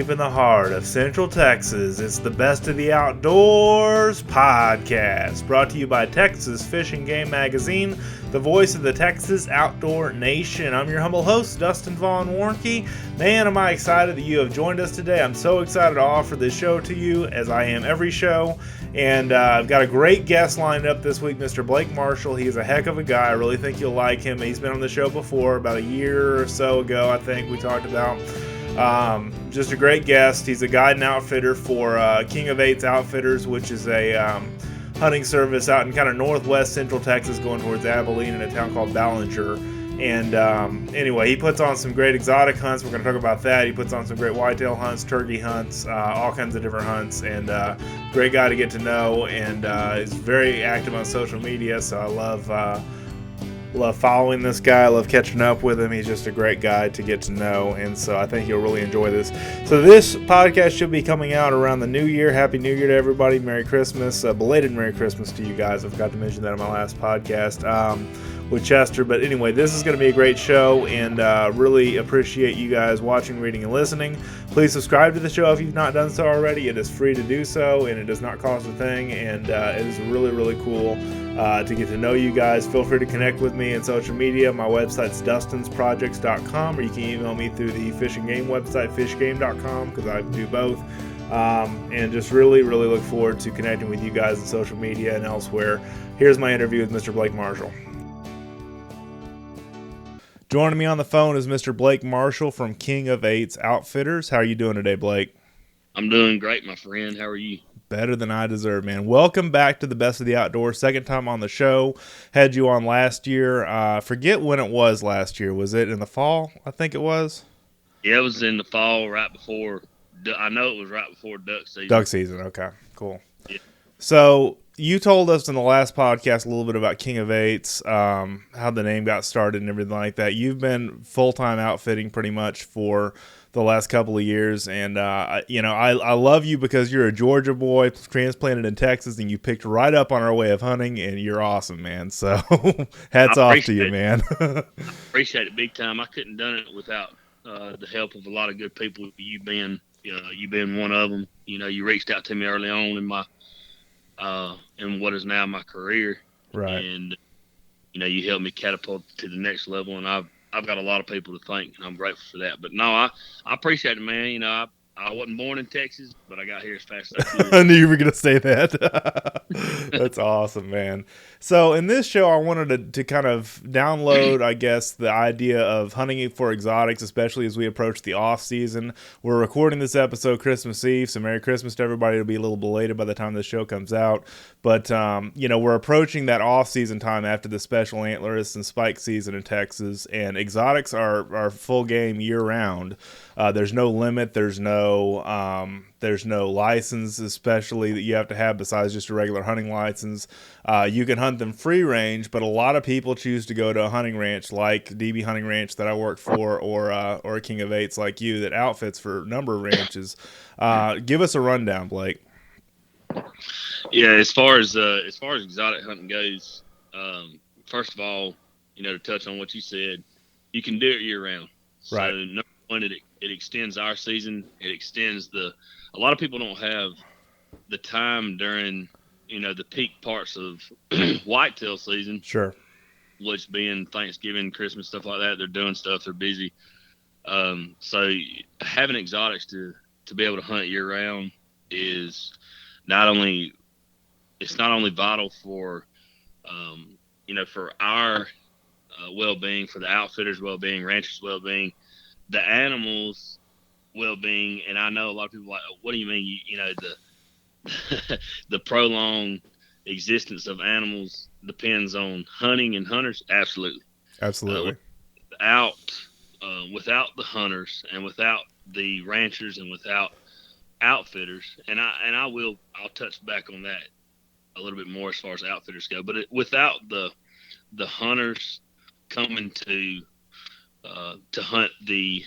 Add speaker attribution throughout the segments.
Speaker 1: deep in the heart of Central Texas, it's the Best of the Outdoors podcast, brought to you by Texas Fish and Game Magazine, the voice of the Texas outdoor nation. I'm your humble host, Dustin Vaughn Warnke. Man, am I excited that you have joined us today. I'm so excited to offer this show to you, as I am every show. And I've got a great guest lined up this week, Mr. Blake Marshall. He is a heck of a guy. I really think you'll like him. He's been on the show before, about a year or so ago, I think we talked about. Just a great guest. He's a guide and outfitter for King of Eights Outfitters, which is a hunting service out in kind of northwest central Texas going towards Abilene in a town called Ballinger. And anyway, he puts on some great exotic hunts. We're going to talk about that. He puts on some great whitetail hunts, turkey hunts, all kinds of different hunts, and great guy to get to know. And he's very active on social media, so I love following this guy. I love catching up with him. He's just a great guy to get to know, and so I think you'll really enjoy this. So this podcast should be coming out around the new year. Happy New Year to everybody. Merry Christmas. Belated Merry Christmas to you guys. I forgot to mention that in my last podcast with Chester. But anyway, this is going to be a great show, and really appreciate you guys watching, reading, and listening. Please subscribe to the show if you've not done so already. It is free to do so, and it does not cost a thing, and it is really, really cool to get to know you guys. Feel free to connect with me on social media. My website's dustinsprojects.com, or you can email me through the Fish and Game website, fishgame.com, because I do both. And just really, really look forward to connecting with you guys on social media and elsewhere. Here's my interview with Mr. Blake Marshall. Joining me on the phone is Mr. Blake Marshall from King of Eights Outfitters. How are you doing today, Blake?
Speaker 2: I'm doing great, my friend. How are you?
Speaker 1: Better than I deserve, man. Welcome back to the Best of the Outdoors. Second time on the show. Had you on last year. Forget when it was last year. Was it in the fall? I think it was.
Speaker 2: Yeah, it was in the fall, right before. I know it was right before duck season.
Speaker 1: Duck season. Okay, cool.
Speaker 2: Yeah.
Speaker 1: So you told us in the last podcast a little bit about King of Eights, how the name got started and everything like that. You've been full-time outfitting pretty much for the last couple of years, and I love you because you're a Georgia boy transplanted in Texas, and you picked right up on our way of hunting, and you're awesome, man. So hats off to you, man.
Speaker 2: I appreciate it big time. I couldn't have done it without the help of a lot of good people. You being one of them. You reached out to me early on in my in what is now my career,
Speaker 1: right?
Speaker 2: And you helped me catapult to the next level, and I've got a lot of people to thank, and I'm grateful for that. But no, I appreciate it, man. I wasn't born in Texas, but I got here as fast as I could.
Speaker 1: I knew you were going to say that. That's awesome, man. So in this show, I wanted to kind of download, I guess, the idea of hunting for exotics, especially as we approach the off season. We're recording this episode Christmas Eve, so Merry Christmas to everybody. It'll be a little belated by the time this show comes out. But, we're approaching that off season time after the special antlerist and spike season in Texas, and exotics are full game year round. There's no limit. There's no license, especially that you have to have besides just a regular hunting license. You can hunt them free range, but a lot of people choose to go to a hunting ranch like DB Hunting Ranch that I worked for, or King of Eights like you that outfits for a number of ranches. Give us a rundown, Blake.
Speaker 2: Yeah, as far as exotic hunting goes, first of all, to touch on what you said, you can do it year round.
Speaker 1: Right.
Speaker 2: So number one, it extends our season. It extends a lot of people don't have the time during, the peak parts of whitetail season.
Speaker 1: Sure.
Speaker 2: Which being Thanksgiving, Christmas, stuff like that. They're doing stuff. They're busy. So having exotics to be able to hunt year round is not only vital for, for our well-being, for the outfitters' well-being, ranchers' well-being, the animals' well-being. And I know a lot of people are like, what do you mean? The prolonged existence of animals depends on hunting and hunters. Absolutely. Without the hunters and without the ranchers and without outfitters, and I'll touch back on that a little bit more as far as outfitters go. But without the hunters coming to hunt the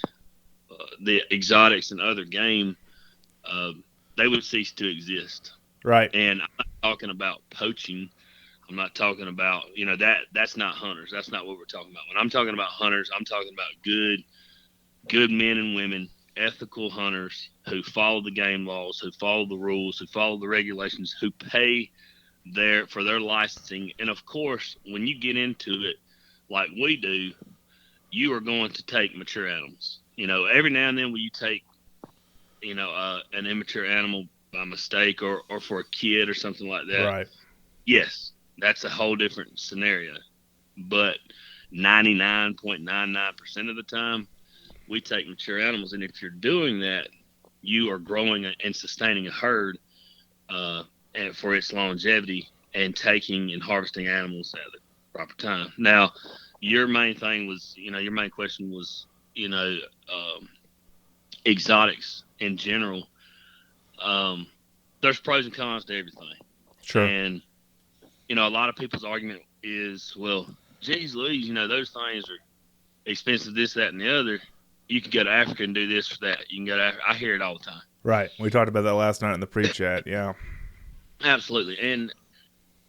Speaker 2: exotics and other game, they would cease to exist.
Speaker 1: Right.
Speaker 2: And I'm not talking about poaching. I'm not talking about, that's not hunters. That's not what we're talking about. When I'm talking about hunters, I'm talking about good men and women ethical hunters who follow the game laws, who follow the rules, who follow the regulations, who pay for their licensing. And of course, when you get into it like we do, you are going to take mature animals. Every now and then when you take, an immature animal by mistake or for a kid or something like that.
Speaker 1: Right.
Speaker 2: Yes, that's a whole different scenario. But 99.99% of the time, we take mature animals. And if you're doing that, you are growing and sustaining a herd and for its longevity and taking and harvesting animals at the proper time. Now, your main thing was, your main question was, exotics in general. There's pros and cons to everything.
Speaker 1: Sure.
Speaker 2: And, a lot of people's argument is, well, geez Louise, those things are expensive, this, that, and the other. You can go to Africa and do this for that. You can go to Africa. I hear it all the time.
Speaker 1: Right. We talked about that last night in the pre-chat. Yeah.
Speaker 2: Absolutely. And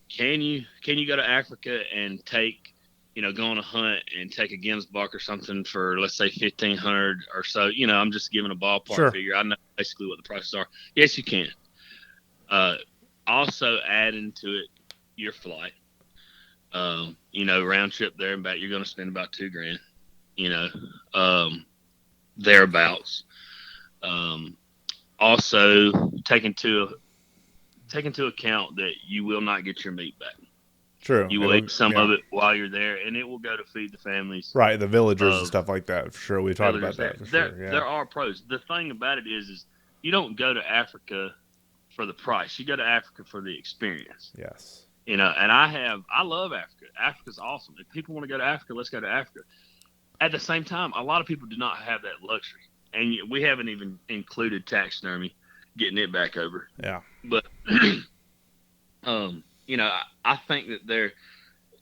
Speaker 2: can you go to Africa and take, go on a hunt and take a gemsbok or something for, let's say, $1,500 or so? I'm just giving a ballpark figure. I know basically what the prices are. Yes, you can. Also add into it your flight. Round trip there and back, you're going to spend about $2,000. Thereabouts. Also take into account that you will not get your meat back.
Speaker 1: True.
Speaker 2: You will eat some of it while you're there, and it will go to feed the families.
Speaker 1: Right, the villagers and stuff like that. For sure, we talked about that. For
Speaker 2: sure.
Speaker 1: Yeah.
Speaker 2: There are pros. The thing about it is you don't go to Africa for the price. You go to Africa for the experience.
Speaker 1: Yes.
Speaker 2: And I love Africa. Africa's awesome. If people want to go to Africa, let's go to Africa. At the same time, a lot of people do not have that luxury. And we haven't even included taxidermy, getting it back over.
Speaker 1: Yeah.
Speaker 2: But, I think that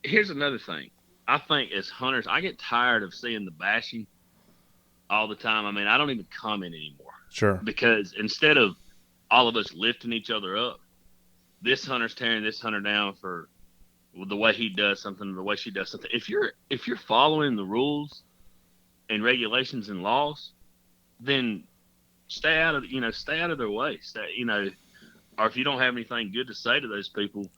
Speaker 2: here's another thing. I think as hunters, I get tired of seeing the bashing all the time. I mean, I don't even comment anymore.
Speaker 1: Sure.
Speaker 2: Because instead of all of us lifting each other up, this hunter's tearing this hunter down for the way he does something, the way she does something. If you're following the rules and regulations and laws, then stay out of their way. Or if you don't have anything good to say to those people,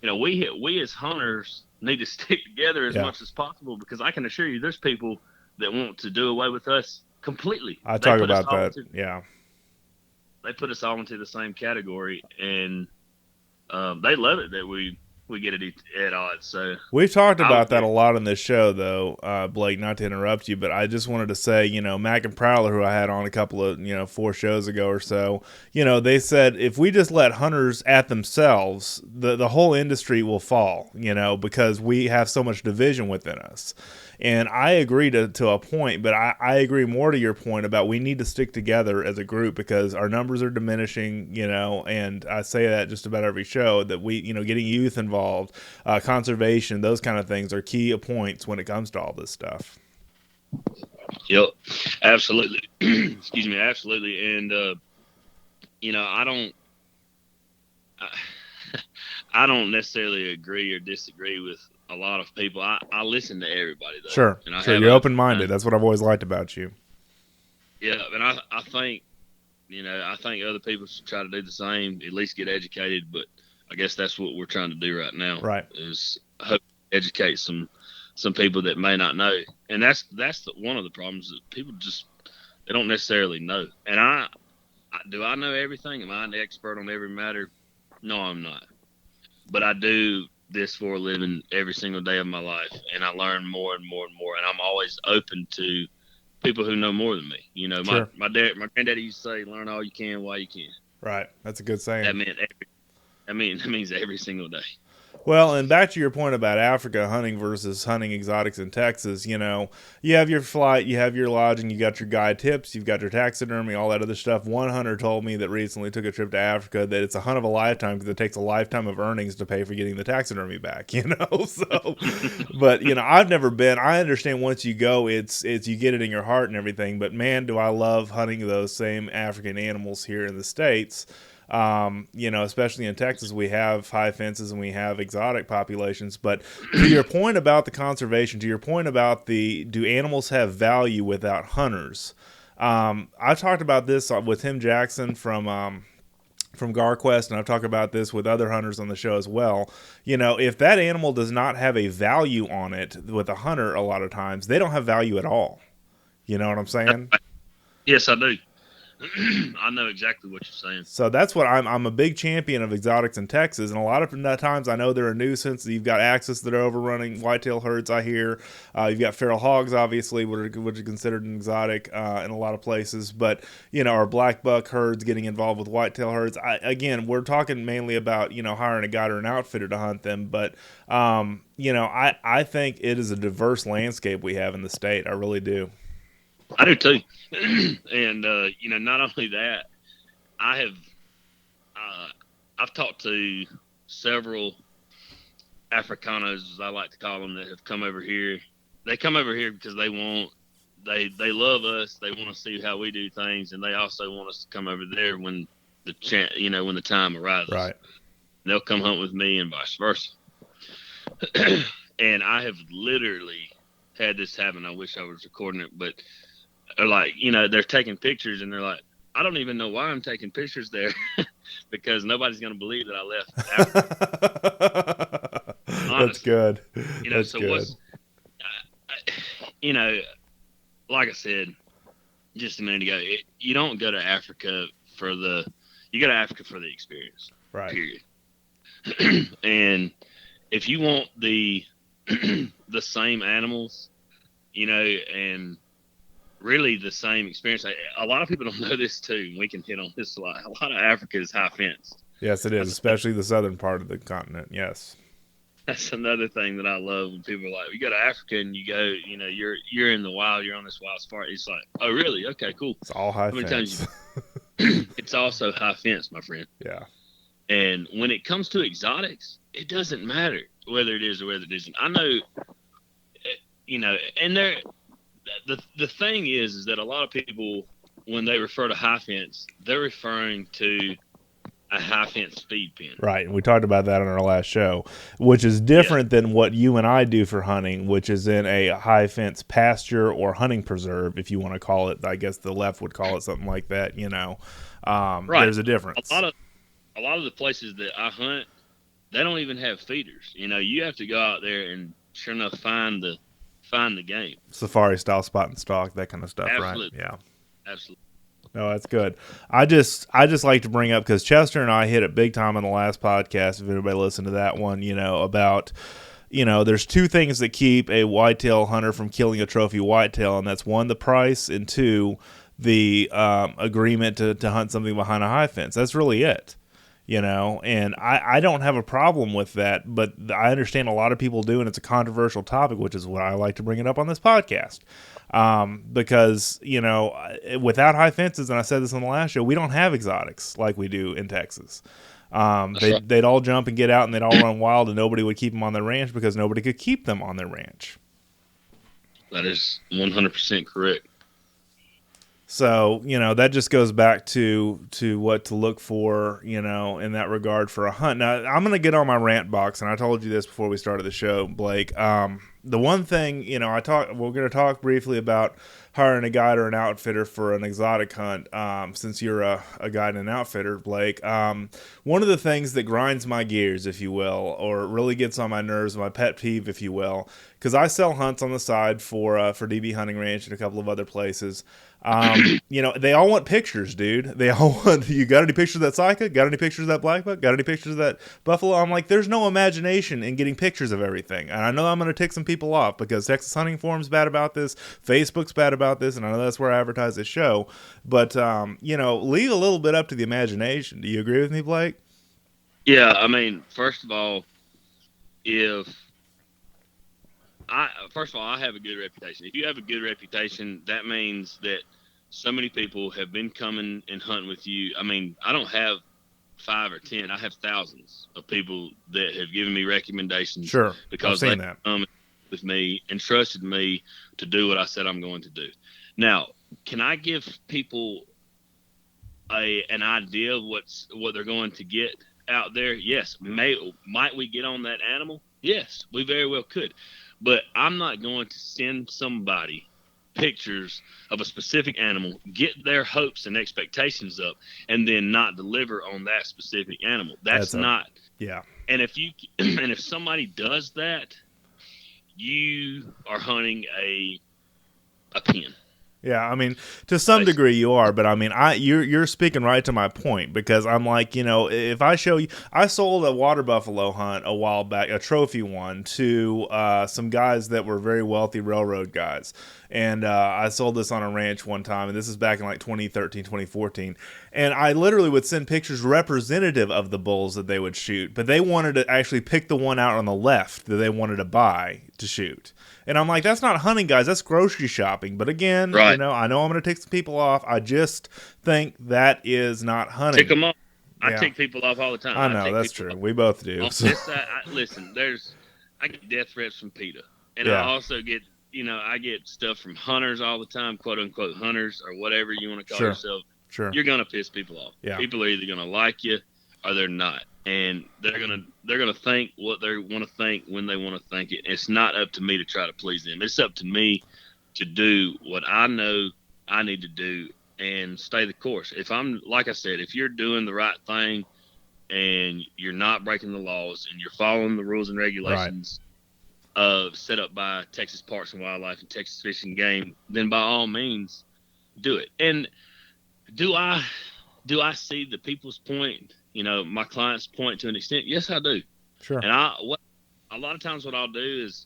Speaker 2: we as hunters need to stick together as much as possible, because I can assure you there's people that want to do away with us completely.
Speaker 1: I talk about that. Yeah.
Speaker 2: They put us all into the same category, and they love it that we get it at odds. So
Speaker 1: we've talked about that a lot on this show, though, Blake. Not to interrupt you, but I just wanted to say, Mac and Prowler, who I had on a couple of 4 shows ago or so, they said if we just let hunters at themselves, the whole industry will fall, because we have so much division within us. And I agree to a point, but I agree more to your point about we need to stick together as a group, because our numbers are diminishing, and I say that just about every show, that we, getting youth involved, conservation, those kind of things are key points when it comes to all this stuff.
Speaker 2: Yep, absolutely. Excuse me, absolutely. And, I don't necessarily agree or disagree with a lot of people. I listen to everybody, though.
Speaker 1: Sure.
Speaker 2: And
Speaker 1: You're open-minded. That's what I've always liked about you.
Speaker 2: Yeah, and I think, I think other people should try to do the same, at least get educated. But I guess that's what we're trying to do right now.
Speaker 1: Right.
Speaker 2: Is hope to educate some people that may not know. And that's one of the problems, that people they don't necessarily know. And do I know everything? Am I an expert on every matter? No, I'm not. But I do this for a living every single day of my life, and I learn more and more and more, and I'm always open to people who know more than me.
Speaker 1: Sure.
Speaker 2: My granddaddy used to say, "Learn all you can while you can."
Speaker 1: Right. That's a good saying.
Speaker 2: That means every single day.
Speaker 1: Well, and back to your point about Africa hunting versus hunting exotics in Texas, you have your flight, you have your lodging, you got your guide tips, you've got your taxidermy, all that other stuff. One hunter told me that recently took a trip to Africa that it's a hunt of a lifetime, because it takes a lifetime of earnings to pay for getting the taxidermy back, So, but, I've never been. I understand once you go, it's you get it in your heart and everything, but man, do I love hunting those same African animals here in the States. Especially in Texas, we have high fences and we have exotic populations. But to your point about the conservation, to your point about do animals have value without hunters? I talked about this with Tim Jackson from GarQuest, and I've talked about this with other hunters on the show as well. If that animal does not have a value on it with a hunter, a lot of times they don't have value at all. You know what I'm saying?
Speaker 2: Yes, I do. I know exactly what you're saying.
Speaker 1: So that's what I'm a big champion of exotics in Texas, and a lot of times I know they're a nuisance. You've got axis that are overrunning whitetail herds. I hear you've got feral hogs, obviously, which are considered an exotic in a lot of places. But our black buck herds getting involved with whitetail herds. Again, we're talking mainly about hiring a guide or an outfitter to hunt them. But I think it is a diverse landscape we have in the state. I really do.
Speaker 2: I do too. And not only that, I've talked to several Africanos, as I like to call them, that have come over here. They come over here because they love us. They want to see how we do things, and they also want us to come over there when the time arises.
Speaker 1: Right.
Speaker 2: And they'll come hunt with me, and vice versa. And I have literally had this happen. I wish I was recording it, but they're taking pictures, and they're like, I don't even know why I'm taking pictures there because nobody's going to believe that I left.
Speaker 1: That's good. That's
Speaker 2: so
Speaker 1: good.
Speaker 2: Like I said just a minute ago, you don't go to Africa you go to Africa for the experience.
Speaker 1: Right.
Speaker 2: Period. And if you want the same animals, and really the same experience. A lot of people don't know this too. We can hit on this a lot. A lot of Africa is high fenced.
Speaker 1: Yes, it is, especially the southern part of the continent. Yes.
Speaker 2: That's another thing that I love when people are like, you go to Africa and you go, you're in the wild, you're on this wild safari. It's like, oh really? Okay, cool.
Speaker 1: It's all high fence.
Speaker 2: It's also high fence, my friend.
Speaker 1: Yeah.
Speaker 2: And when it comes to exotics, it doesn't matter whether it is or whether it isn't. I know, and the thing is that a lot of people, when they refer to high fence, they're referring to a high fence feed pen.
Speaker 1: Right, and we talked about that on our last show, which is different than what you and I do for hunting, which is in a high fence pasture or hunting preserve, if you want to call it. I guess the left would call it something like that. Right. There's a difference.
Speaker 2: A lot of the places that I hunt, they don't even have feeders. You have to go out there and sure enough find the game.
Speaker 1: Safari style spot and stalk, that kind of stuff.
Speaker 2: Absolutely.
Speaker 1: Right? Yeah.
Speaker 2: Absolutely.
Speaker 1: No, that's good. I just like to bring up, because Chester and I hit it big time on the last podcast, if anybody listened to that one, about, there's two things that keep a whitetail hunter from killing a trophy whitetail, and that's one, the price, and two, the agreement to hunt something behind a high fence. That's really it. And I don't have a problem with that, but I understand a lot of people do, and it's a controversial topic, which is what I like to bring it up on this podcast. Because, without high fences, and I said this on the last show, we don't have exotics like we do in Texas. They'd all jump and get out, and they'd all run wild, and nobody would keep them on their ranch because nobody could keep them on their ranch.
Speaker 2: That is 100% correct.
Speaker 1: So, that just goes back to what to look for, in that regard for a hunt. Now, I'm going to get on my rant box, and I told you this before we started the show, Blake. The one thing, we're going to talk briefly about hiring a guide or an outfitter for an exotic hunt, since you're a guide and an outfitter, Blake. One of the things that grinds my gears, if you will, or really gets on my nerves, my pet peeve, if you will, because I sell hunts on the side for DB Hunting Ranch and a couple of other places. They all want pictures, dude. They all want, you got any pictures of that Sika? Got any pictures of that black buck? Got any pictures of that buffalo? I'm like, there's no imagination in getting pictures of everything. And I know I'm going to tick some people off because Texas Hunting Forum's bad about this. Facebook's bad about this. And I know that's where I advertise this show. But, leave a little bit up to the imagination. Do you agree with me, Blake?
Speaker 2: Yeah. I mean, first of all, I have a good reputation. If you have a good reputation, that means that so many people have been coming and hunting with you. I mean, I don't have 5 or 10. I have thousands of people that have given me recommendations.
Speaker 1: Sure,
Speaker 2: because they come with me and trusted me to do what I said I'm going to do. Now, can I give people an idea of what they're going to get out there? Yes. Might we get on that animal? Yes, we very well could. But I'm not going to send somebody pictures of a specific animal, get their hopes and expectations up, and then not deliver on that specific animal. That's not.
Speaker 1: Yeah.
Speaker 2: And if somebody does that, you are hunting a pin.
Speaker 1: Yeah, I mean, to some degree you are, but I mean, you're speaking right to my point, because I'm like, if I show you, I sold a water buffalo hunt a while back, a trophy one, to some guys that were very wealthy railroad guys, and I sold this on a ranch one time, and this is back in like 2013, 2014, and I literally would send pictures representative of the bulls that they would shoot, but they wanted to actually pick the one out on the left that they wanted to buy to shoot. And I'm like, that's not hunting, guys. That's grocery shopping. But again,
Speaker 2: right.
Speaker 1: I know I'm going to tick some people off. I just think that is not hunting.
Speaker 2: Tick them off. I tick people off all the time.
Speaker 1: I know, that's true. We both do.
Speaker 2: On this side, listen, I get death threats from PETA. And I also get, I get stuff from hunters all the time, quote unquote hunters, or whatever you want to call yourself.
Speaker 1: Sure.
Speaker 2: You're going to piss people off.
Speaker 1: Yeah.
Speaker 2: People are either going to like you or they're not. And they're gonna think what they want to think when they want to think it. It's not up to me to try to please them. It's up to me to do what I know I need to do and stay the course. If I'm, like I said, if you're doing the right thing and you're not breaking the laws and you're following the rules and regulations set up by Texas Parks and Wildlife and Texas Fish and Game, then by all means do it. And do I see the people's point? My clients' point to an extent. Yes, I do.
Speaker 1: Sure.
Speaker 2: And a lot of times what I'll do is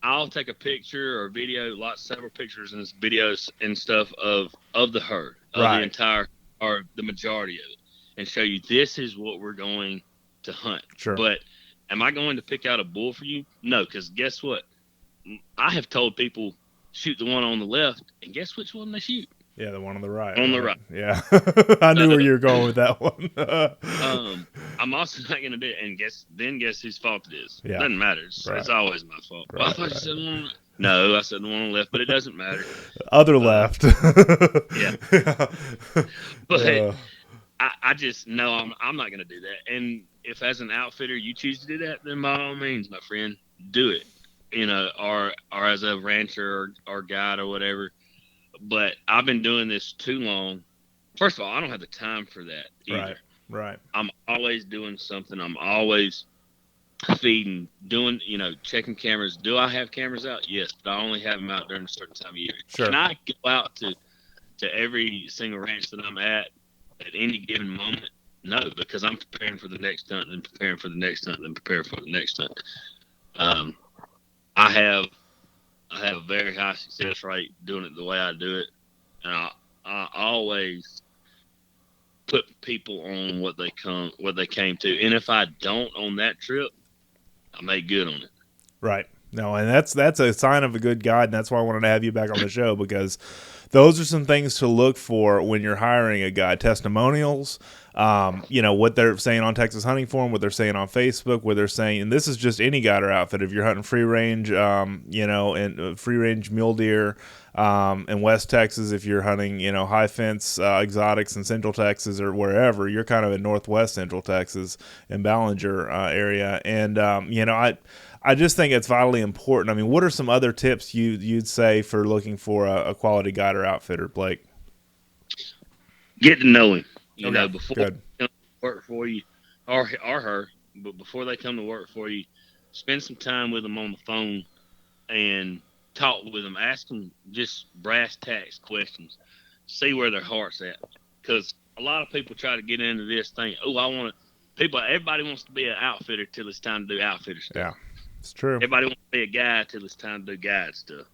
Speaker 2: I'll take a picture or video, several pictures and videos and stuff of the herd, of the entire, or the majority of it, and show you this is what we're going to hunt.
Speaker 1: Sure.
Speaker 2: But am I going to pick out a bull for you? No, because guess what? I have told people shoot the one on the left, and guess which one they shoot?
Speaker 1: Yeah, the one on the right.
Speaker 2: On the right.
Speaker 1: Yeah. I knew where you were going with that one.
Speaker 2: I'm also not going to do it. And guess whose fault it is.
Speaker 1: Yeah.
Speaker 2: It doesn't matter. It's always my fault. Well, I thought you said the one. No, I said the one on the left, but it doesn't matter.
Speaker 1: Other left.
Speaker 2: Yeah. But I just know I'm not going to do that. And if as an outfitter you choose to do that, then by all means, my friend, do it. Or as a rancher or guide or whatever. But I've been doing this too long. First of all, I don't have the time for that either.
Speaker 1: Right.
Speaker 2: I'm always doing something. I'm always feeding, doing, checking cameras. Do I have cameras out? Yes, but I only have them out during a certain time of year.
Speaker 1: Sure.
Speaker 2: Can I go out to every single ranch that I'm at any given moment? No, because I'm preparing for the next hunt, and preparing for the next hunt, and preparing for the next hunt. I have a very high success rate doing it the way I do it, and I always put people on what they came to. And if I don't on that trip, I make good on it.
Speaker 1: Right. No, and that's a sign of a good guide, and that's why I wanted to have you back on the show, because those are some things to look for when you're hiring a guide. Testimonials, what they're saying on Texas Hunting Forum, what they're saying on Facebook, what they're saying, and this is just any guide or outfit. If you're hunting free range, and free range mule deer, in West Texas, if you're hunting, high fence exotics in Central Texas or wherever, you're kind of in Northwest Central Texas in Ballinger area, and I just think it's vitally important. I mean, what are some other tips you'd say for looking for a quality guide or outfitter, Blake?
Speaker 2: Get to know him.
Speaker 1: Okay,
Speaker 2: before
Speaker 1: good.
Speaker 2: they come to work for you, or her, but before they come to work for you, spend some time with them on the phone and talk with them. Ask them just brass tacks questions. See where their heart's at. Because a lot of people try to get into this thing. Everybody wants to be an outfitter till it's time to do outfitter stuff.
Speaker 1: Yeah, it's true.
Speaker 2: Everybody wants to be a guide till it's time to do guide stuff.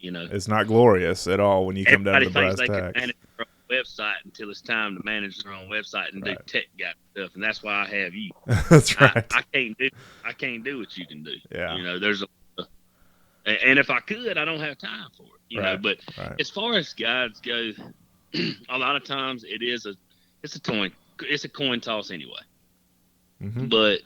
Speaker 1: It's not glorious at all when you come down to the brass
Speaker 2: thinks they
Speaker 1: tacks.
Speaker 2: can manage their own website until it's time to manage their own website and do tech guide stuff, and that's why I have you.
Speaker 1: That's right.
Speaker 2: I can't do what you can do.
Speaker 1: Yeah.
Speaker 2: There's and if I could, I don't have time for it.
Speaker 1: Right.
Speaker 2: But as far as guides go, a lot of times it's a coin toss anyway.
Speaker 1: Mm-hmm.
Speaker 2: But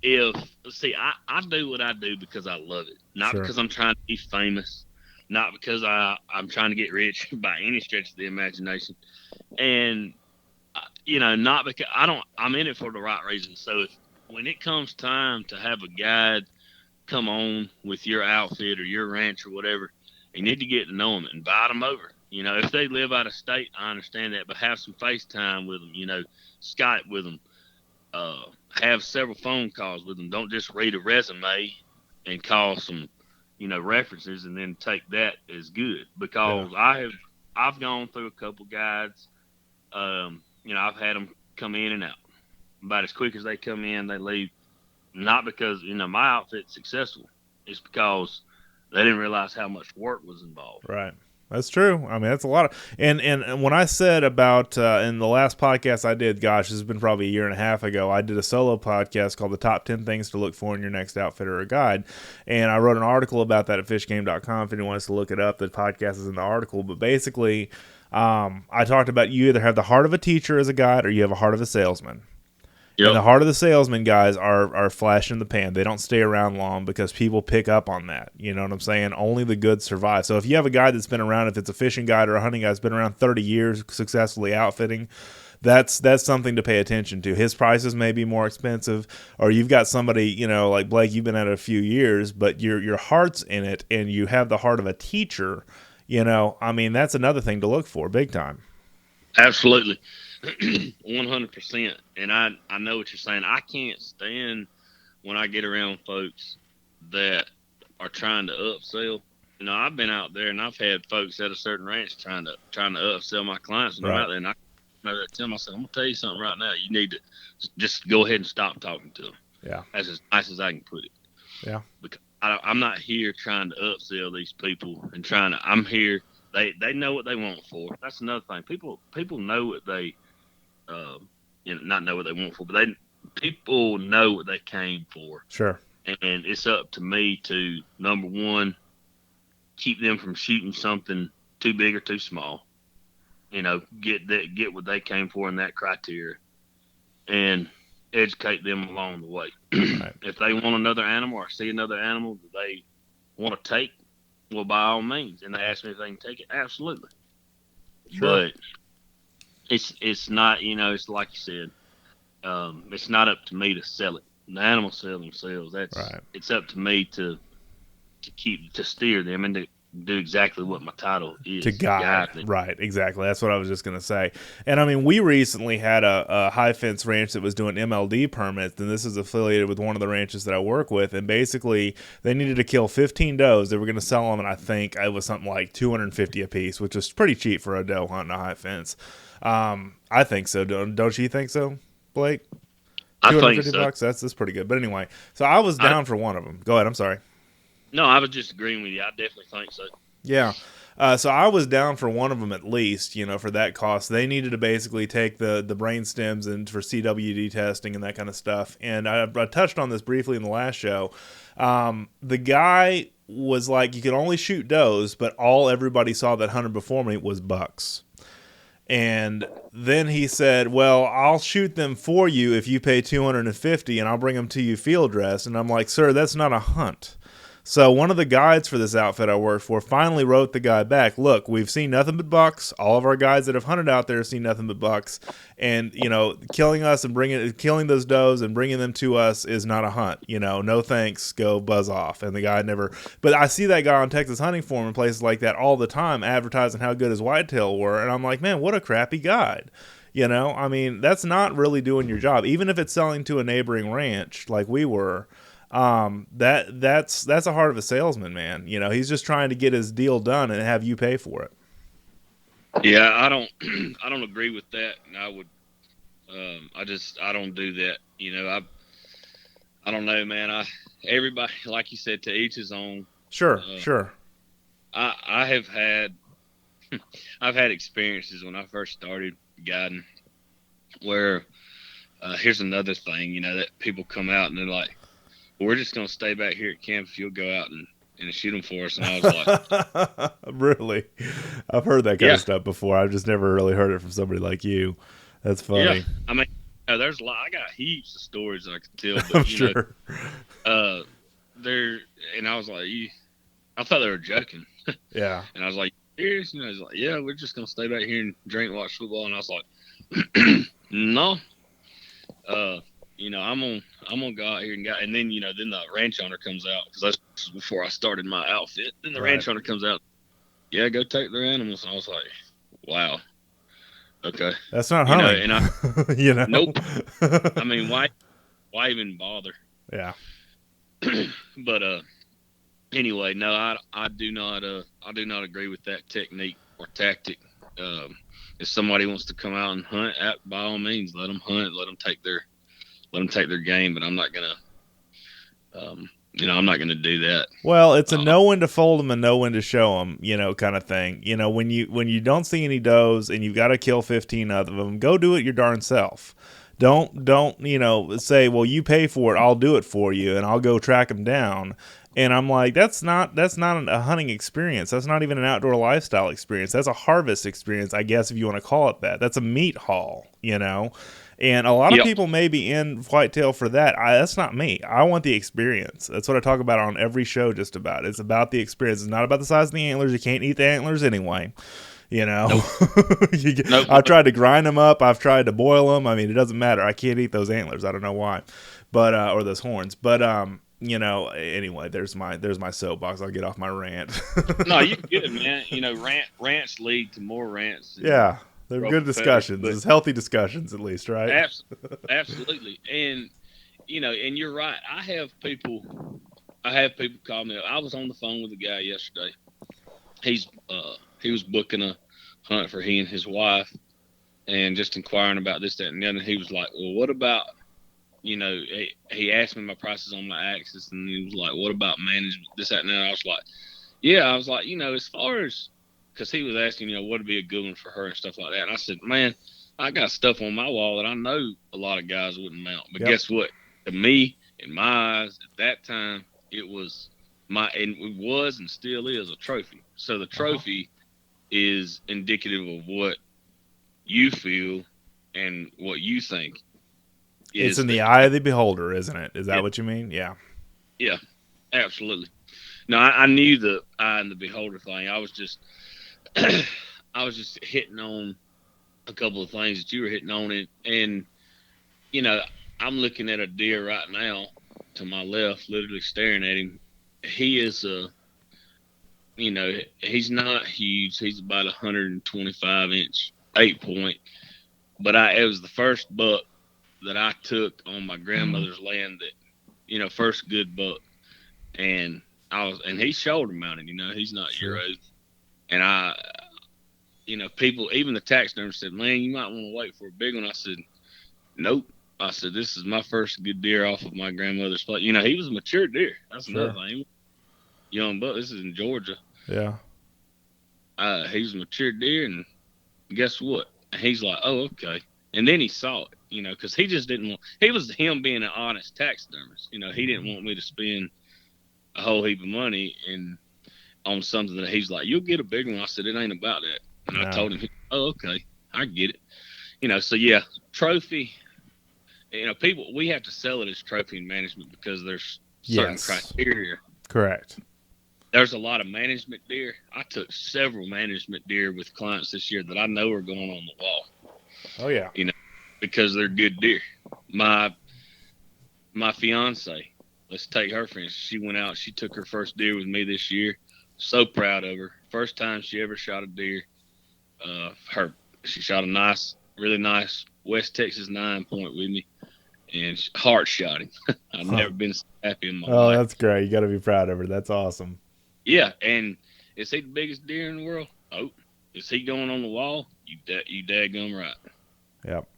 Speaker 2: I do what I do because I love it, not because I'm trying to be famous, not because I'm trying to get rich by any stretch of the imagination, and not because I'm in it for the right reasons. So when it comes time to have a guide come on with your outfit or your ranch or whatever, You need to get to know them, and invite them over. You know, if they live out of state, I understand that, but have some FaceTime with them. You know, Skype with them. Have several phone calls with them. Don't just read a resume and call some, references and then take that as good. Because I've gone through a couple guides. I've had them come in and out. About as quick as they come in, they leave. Not because my outfit's successful. It's because they didn't realize how much work was involved.
Speaker 1: Right. That's true. I mean, that's a lot of, and when I said about, in the last podcast I did, gosh, this has been probably a year and a half ago, I did a solo podcast called The Top 10 Things to Look For in Your Next Outfit or a Guide. And I wrote an article about that at fishgame.com. If anyone wants to look it up, the podcast is in the article. But basically, I talked about you either have the heart of a teacher as a guide or you have a heart of a salesman. Yep. And the heart of the salesman guys are flash in the pan. They don't stay around long because people pick up on that. You know what I'm saying? Only the good survive. So if you have a guy that's been around, if it's a fishing guide or a hunting guy that's been around 30 years successfully outfitting, that's something to pay attention to. His prices may be more expensive, or you've got somebody, like Blake, you've been at it a few years, but your heart's in it and you have the heart of a teacher. I mean, that's another thing to look for big time.
Speaker 2: Absolutely. 100%. And I know what you're saying. I can't stand when I get around folks that are trying to upsell. I've been out there and I've had folks at a certain ranch trying to upsell my clients. And I'm out there and I tell them, I said, I'm gonna tell you something right now. You need to just go ahead and stop talking to them.
Speaker 1: Yeah.
Speaker 2: That's as nice as I can put it.
Speaker 1: Yeah.
Speaker 2: Because I'm not here trying to upsell these people and I'm here. They know what they want for. That's another thing. People know what they not know what they want for, but people know what they came for.
Speaker 1: Sure.
Speaker 2: And it's up to me to, number one, keep them from shooting something too big or too small. Get what they came for in that criteria, and educate them along the way.
Speaker 1: Right.
Speaker 2: If they want another animal or see another animal that they want to take, well, by all means. And they ask me if they can take it. Absolutely. Sure. But it's not, it's like you said, it's not up to me to sell it. The animals sell themselves. That's right. It's up to me to steer them and to do exactly what my title is.
Speaker 1: To guide. Right, exactly. That's what I was just going to say. And I mean, we recently had a high fence ranch that was doing MLD permits, and this is affiliated with one of the ranches that I work with. And basically, they needed to kill 15 does. They were going to sell them, and I think it was something like $250 a piece, which is pretty cheap for a doe hunting a high fence. I think so. Don't you think so, Blake? $250 so. That's pretty good. But anyway, so I was down for one of them. Go ahead. I'm sorry.
Speaker 2: No, I was just agreeing with you. I definitely think so.
Speaker 1: Yeah. So I was down for one of them at least, for that cost. They needed to basically take the brain stems and for CWD testing and that kind of stuff. And I touched on this briefly in the last show. The guy was like, you could only shoot does, but everybody saw that hunted before me was bucks. And then he said, well, I'll shoot them for you if you pay $250 and I'll bring them to you field dressed. And I'm like, sir, that's not a hunt. So one of the guides for this outfit I worked for finally wrote the guy back, look, we've seen nothing but bucks. All of our guides that have hunted out there have seen nothing but bucks. And, killing us and killing those does and bringing them to us is not a hunt. No thanks, go buzz off. And the guy never, but I see that guy on Texas Hunting Forum and places like that all the time advertising how good his whitetail were. And I'm like, man, what a crappy guide. I mean, that's not really doing your job. Even if it's selling to a neighboring ranch like we were. That's a heart of a salesman, man. He's just trying to get his deal done and have you pay for it.
Speaker 2: Yeah, I don't agree with that. And I would, I don't do that. I don't know, man. Everybody, like you said, to each his own.
Speaker 1: Sure.
Speaker 2: I have had, I've had experiences when I first started guiding where, here's another thing, that people come out and they're like, we're just going to stay back here at camp if you'll go out and shoot them for us. And I was like...
Speaker 1: Really? I've heard that kind of stuff before. I've just never really heard it from somebody like you. That's funny. Yeah.
Speaker 2: I mean, there's a lot. I got heaps of stories I can tell. But,
Speaker 1: I'm sure.
Speaker 2: And I was like, I thought they were joking.
Speaker 1: Yeah.
Speaker 2: And I was like, serious? He's like, yeah, we're just going to stay back here and drink, watch football. And I was like, no. I'm gonna go out here and then then the ranch owner comes out because that's before I started my outfit. Then the ranch owner comes out, yeah, go take their animals. And I was like, wow, okay,
Speaker 1: That's not
Speaker 2: you know,
Speaker 1: hunting.
Speaker 2: and I
Speaker 1: You know.
Speaker 2: nope. I mean, why even bother?
Speaker 1: Yeah.
Speaker 2: But anyway, no, I do not agree with that technique or tactic. If somebody wants to come out and hunt, by all means, let them hunt, let them take their game. But I'm not gonna, I'm not gonna do that.
Speaker 1: Well, it's a know when to fold them and know when to show them, kind of thing. When you don't see any does and you've got to kill 15 of them, go do it your darn self. Don't say, well, you pay for it, I'll do it for you, and I'll go track them down. And I'm like, that's not a hunting experience. That's not even an outdoor lifestyle experience. That's a harvest experience, I guess, if you want to call it that. That's a meat haul, And a lot of
Speaker 2: Yep.
Speaker 1: people may be in whitetail for that. That's not me. I want the experience. That's what I talk about on every show just about. It's about the experience. It's not about the size of the antlers. You can't eat the antlers anyway.
Speaker 2: Nope.
Speaker 1: I've tried to grind them up. I've tried to boil them. I mean, it doesn't matter. I can't eat those antlers. I don't know why, but or those horns. But anyway, there's my soapbox. I'll get off my rant.
Speaker 2: No, you good, man. Rants lead to more rants.
Speaker 1: Yeah, they're good discussions. It's healthy discussions, at least, right?
Speaker 2: Absolutely. And and you're right. I have people call me up. I was on the phone with a guy yesterday. He was booking a hunt for he and his wife, and just inquiring about this, that, and the other. He was like, "Well, what about?" He asked me my prices on my axis, and he was like, "What about management? This, that, and that." I was like, "Yeah." I was like, as far as, because he was asking, what would be a good one for her and stuff like that. And I said, "Man, I got stuff on my wall that I know a lot of guys wouldn't mount." But guess what? To me, in my eyes, at that time, it was and still is a trophy. So the trophy is indicative of what you feel and what you think.
Speaker 1: It's in the eye of the beholder, isn't it? Is that what you mean? Yeah.
Speaker 2: Yeah, absolutely. No, I knew the eye and the beholder thing. I was just hitting on a couple of things that you were hitting on, and I'm looking at a deer right now to my left, literally staring at him. He is he's not huge. He's about 125-inch 8-point, but it was the first buck that I took on my grandmother's land that, first good buck. And he's shoulder mounted, he's not
Speaker 1: sure.
Speaker 2: your age. And people, even the taxidermist said, "Man, you might want to wait for a big one." I said, "Nope." I said, "This is my first good deer off of my grandmother's place." He was a mature deer. That's another thing. Young buck. This is in Georgia.
Speaker 1: Yeah.
Speaker 2: He was a mature deer, and guess what? He's like, "Oh, okay." And then he saw it, because he just didn't want. He was him being an honest taxidermist. He didn't want me to spend a whole heap of money on something that he's like, "You'll get a big one." I said, "It ain't about that." And I told him, "Oh, okay, I get it." So yeah, trophy. People, we have to sell it as trophy management because there's certain criteria.
Speaker 1: Correct.
Speaker 2: There's a lot of management deer. I took several management deer with clients this year that I know are going on the wall.
Speaker 1: Oh yeah.
Speaker 2: Because they're good deer. My fiance, let's take her for instance. She went out. She took her first deer with me this year. So proud of her. First time she ever shot a deer. She shot a really nice West Texas 9-point with me, and heart shot him. I've never been so happy in my life.
Speaker 1: Oh, that's great. You got to be proud of her. That's awesome.
Speaker 2: Yeah, and is he the biggest deer in the world? Oh, is he going on the wall? You daggum right.
Speaker 1: Yep.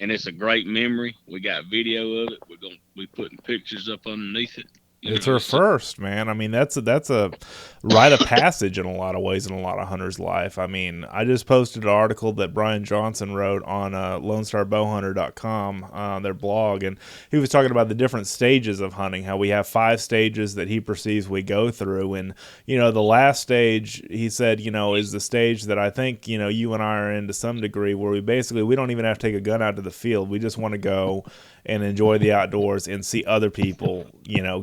Speaker 2: And it's a great memory. We got video of it. We're gonna be putting pictures up underneath it.
Speaker 1: It's her first, man. I mean, that's a rite of passage in a lot of ways in a lot of hunters' life. I mean, I just posted an article that Brian Johnson wrote on LoneStarBowhunter.com, their blog, and he was talking about the different stages of hunting, how we have 5 stages that he perceives we go through. And, the last stage, he said, is the stage that I think, you and I are in to some degree, where we don't even have to take a gun out to the field. We just want to go and enjoy the outdoors and see other people,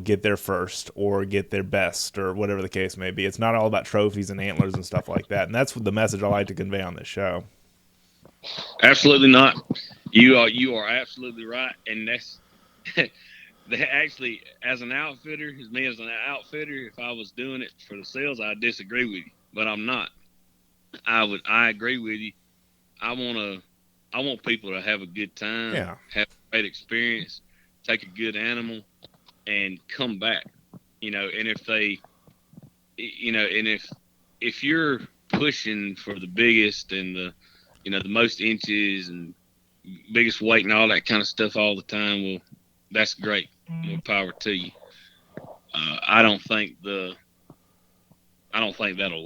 Speaker 1: get their first or get their best or whatever the case may be. It's not all about trophies and antlers and stuff like that. And that's the message I like to convey on this show.
Speaker 2: Absolutely not. You are absolutely right. And that's actually, as an outfitter, if I was doing it for the sales, I disagree with you. but I'm not. I agree with you. I want people to have a good time,
Speaker 1: Yeah.
Speaker 2: have a great experience, take a good animal, and come back. And if they, and if you're pushing for the biggest and the most inches and biggest weight and all that kind of stuff all the time, well, that's great. More power to you. I don't think that'll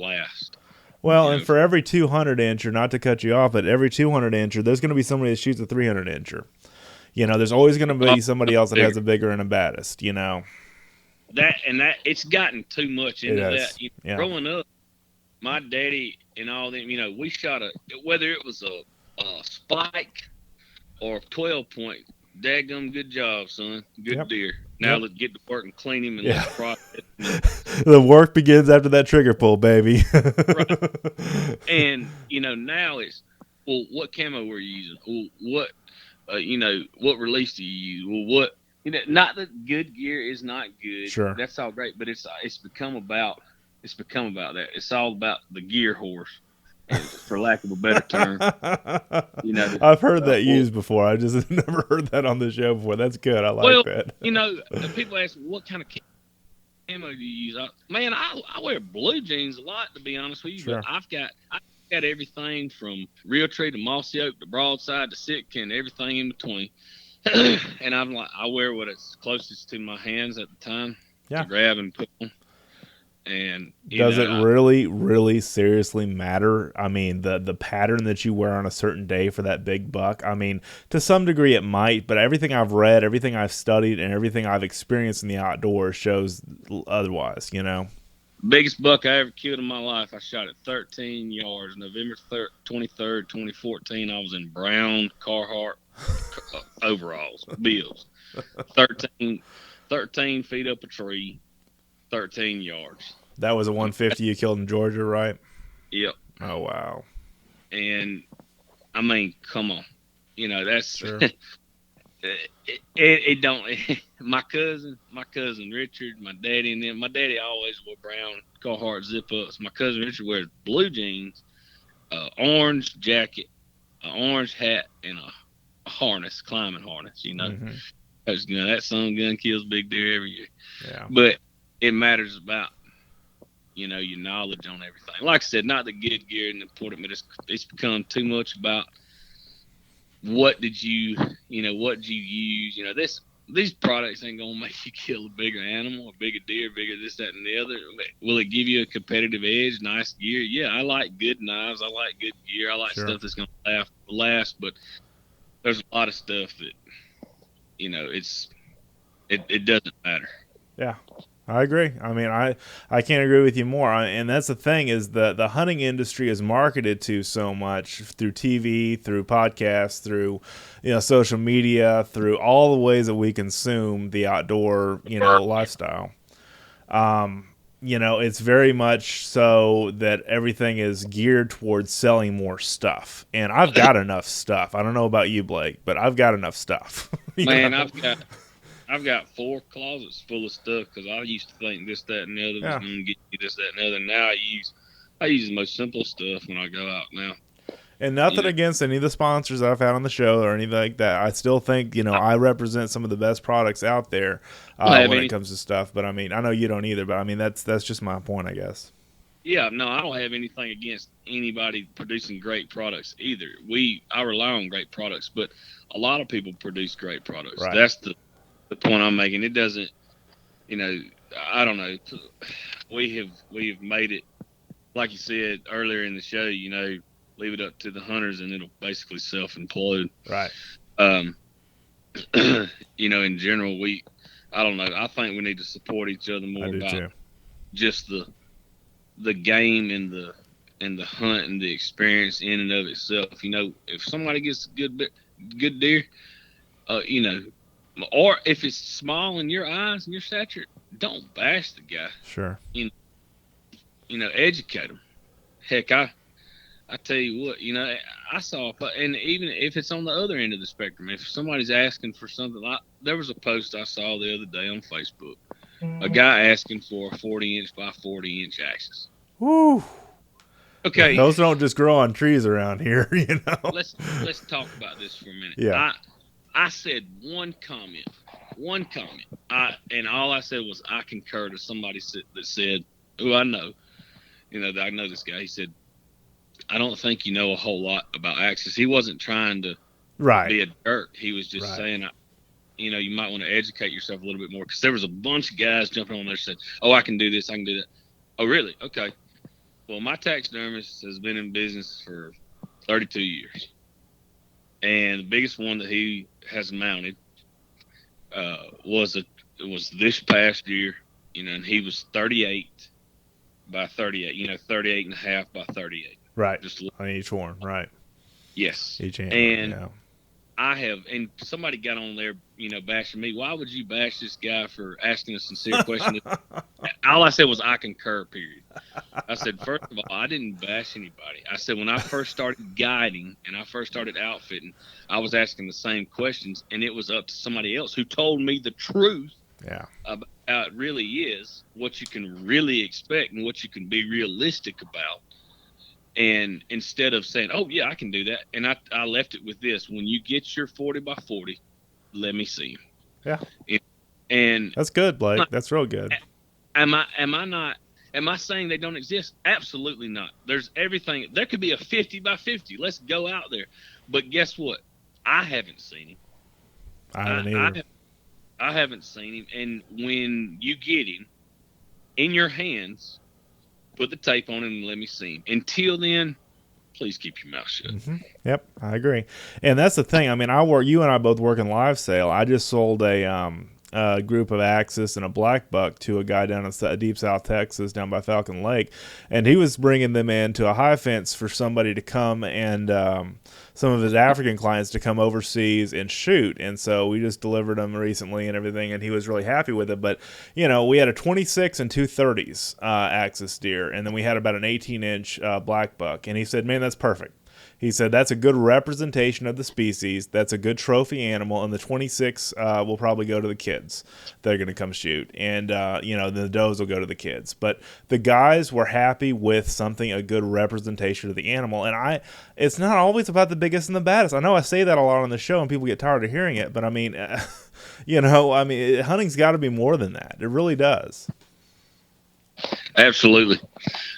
Speaker 2: last.
Speaker 1: Well, and for every 200 incher, not to cut you off, but every 200 incher, there's going to be somebody that shoots a 300 incher. There's always going to be somebody else that has a bigger and a baddest.
Speaker 2: That it's gotten too much into that.
Speaker 1: Yeah.
Speaker 2: Growing up, my daddy and all them, we shot whether it was a spike or a 12-point. Daggum, good job, son. Good deer. Now let's get to work and clean him and let's process him.
Speaker 1: The work begins after that trigger pull, baby.
Speaker 2: Right. And now it's, well, what camo were you using? Well, what release do you use? Well, what not that good gear is not good.
Speaker 1: Sure.
Speaker 2: That's all great, but it's become about that. It's all about the gear horse, for lack of a better term.
Speaker 1: I've heard that used before. I just never heard that on the show before. That's good. I like that.
Speaker 2: People ask me, what kind of camo do you use? I wear blue jeans a lot, to be honest with you.
Speaker 1: Sure.
Speaker 2: But I've got everything from Realtree to Mossy Oak to Broadside to Sitka and everything in between. And I wear what is closest to my hands at the time to grab and put on. And
Speaker 1: does it really, really seriously matter? I mean, the pattern that you wear on a certain day for that big buck. I mean, to some degree it might, but everything I've read, everything I've studied, and everything I've experienced in the outdoors shows otherwise.
Speaker 2: Biggest buck I ever killed in my life, I shot at 13 yards, November 23rd, 2014. I was in brown Carhartt overalls, Bills. 13 feet up a tree, 13 yards.
Speaker 1: That was a 150 you killed in Georgia, right?
Speaker 2: Yep.
Speaker 1: Oh, wow.
Speaker 2: And, I mean, come on. That's...
Speaker 1: Sure.
Speaker 2: It don't. My cousin Richard, my daddy, and them. My daddy always wore brown Carhartt zip-ups. My cousin Richard wears blue jeans, orange jacket, an orange hat, and a harness, climbing harness.
Speaker 1: Mm-hmm.
Speaker 2: Because that sun gun kills big deer every year.
Speaker 1: Yeah.
Speaker 2: But it matters about your knowledge on everything. Like I said, not the good gear and important, but it's become too much about what did you use. These products ain't gonna make you kill a bigger animal, a bigger deer, bigger this, that, and the other. Will it give you a competitive edge? Nice gear, yeah. I like good knives. I like good gear. I like stuff that's gonna last. But there's a lot of stuff that it doesn't matter.
Speaker 1: Yeah. I agree. I mean, I can't agree with you more. And that's the thing is the hunting industry is marketed to so much through TV, through podcasts, through social media, through all the ways that we consume the outdoor lifestyle. It's very much so that everything is geared towards selling more stuff. And I've got enough stuff. I don't know about you, Blake, but I've got enough stuff.
Speaker 2: Man, I've got 4 closets full of stuff because I used to think this, that, and the other was going to get me this, that, and the other. Now I use the most simple stuff when I go out now.
Speaker 1: And nothing against any of the sponsors I've had on the show or anything like that. I still think, I represent some of the best products out there when it comes to stuff. But, I mean, I know you don't either. But, I mean, that's just my point, I guess.
Speaker 2: Yeah, no, I don't have anything against anybody producing great products either. I rely on great products, but a lot of people produce great products.
Speaker 1: Right.
Speaker 2: That's the point I'm making. It doesn't, I don't know. We have made it, like you said earlier in the show, leave it up to the hunters and it'll basically self-implode.
Speaker 1: Right.
Speaker 2: In general, I don't know. I think we need to support each other more about just the game and the hunt and the experience in and of itself. If somebody gets a good deer, or if it's small in your eyes and your stature, don't bash the guy.
Speaker 1: Sure.
Speaker 2: Educate them. Heck, I tell you what, I saw, and even if it's on the other end of the spectrum, if somebody's asking for something, there was a post I saw the other day on Facebook, a guy asking for a 40-inch by 40-inch axis.
Speaker 1: Woo!
Speaker 2: Okay,
Speaker 1: Those don't just grow on trees around here, you know.
Speaker 2: let's talk about this for a minute.
Speaker 1: Yeah.
Speaker 2: I said one comment. And all I said was I concur to somebody that said, who I know, that I know this guy. He said, I don't think you know a whole lot about axes. He wasn't trying to
Speaker 1: Right.
Speaker 2: be a jerk. He was just saying, you might want to educate yourself a little bit more, because there was a bunch of guys jumping on there saying, oh, I can do this, I can do that. Oh, really? Okay. Well, my taxidermist has been in business for 32 years. And the biggest one that he has mounted was this past year, and he was 38 by 38, 38 and a half by 38.
Speaker 1: Right.
Speaker 2: Just
Speaker 1: on each one, right.
Speaker 2: Yes.
Speaker 1: Each antler,
Speaker 2: and
Speaker 1: yeah.
Speaker 2: And somebody got on there, bashing me. Why would you bash this guy for asking a sincere question? All I said was I concur, period. I said, first of all, I didn't bash anybody. I said, when I first started guiding and I first started outfitting, I was asking the same questions, and it was up to somebody else who told me the truth about how it really is, what you can really expect and what you can be realistic about. And instead of saying, oh, yeah, I can do that. And I left it with this. When you get your 40 by 40, let me see him.
Speaker 1: Yeah.
Speaker 2: And
Speaker 1: that's good, Blake. That's real good.
Speaker 2: Am I saying they don't exist? Absolutely not. There's everything. There could be a 50 by 50. Let's go out there. But guess what? I haven't seen him.
Speaker 1: I haven't either.
Speaker 2: I haven't seen him. And when you get him in your hands, put the tape on him and let me see him. Until then, please keep your mouth shut.
Speaker 1: Mm-hmm. Yep, I agree. And that's the thing. I mean, you and I both work in live sale. I just sold a group of axis and a black buck to a guy down in deep South Texas, down by Falcon Lake, and he was bringing them into a high fence for somebody to come and some of his African clients to come overseas and shoot. And so we just delivered them recently and everything, and he was really happy with it. But we had a 26 and 230s axis deer, and then we had about an 18-inch black buck, and he said, man, that's perfect. He said that's a good representation of the species. That's a good trophy animal, and the 26 will probably go to the kids. They're going to come shoot, and the does will go to the kids. But the guys were happy with a good representation of the animal, and it's not always about the biggest and the baddest. I know I say that a lot on the show, and people get tired of hearing it, but I mean, hunting's got to be more than that. It really does.
Speaker 2: Absolutely.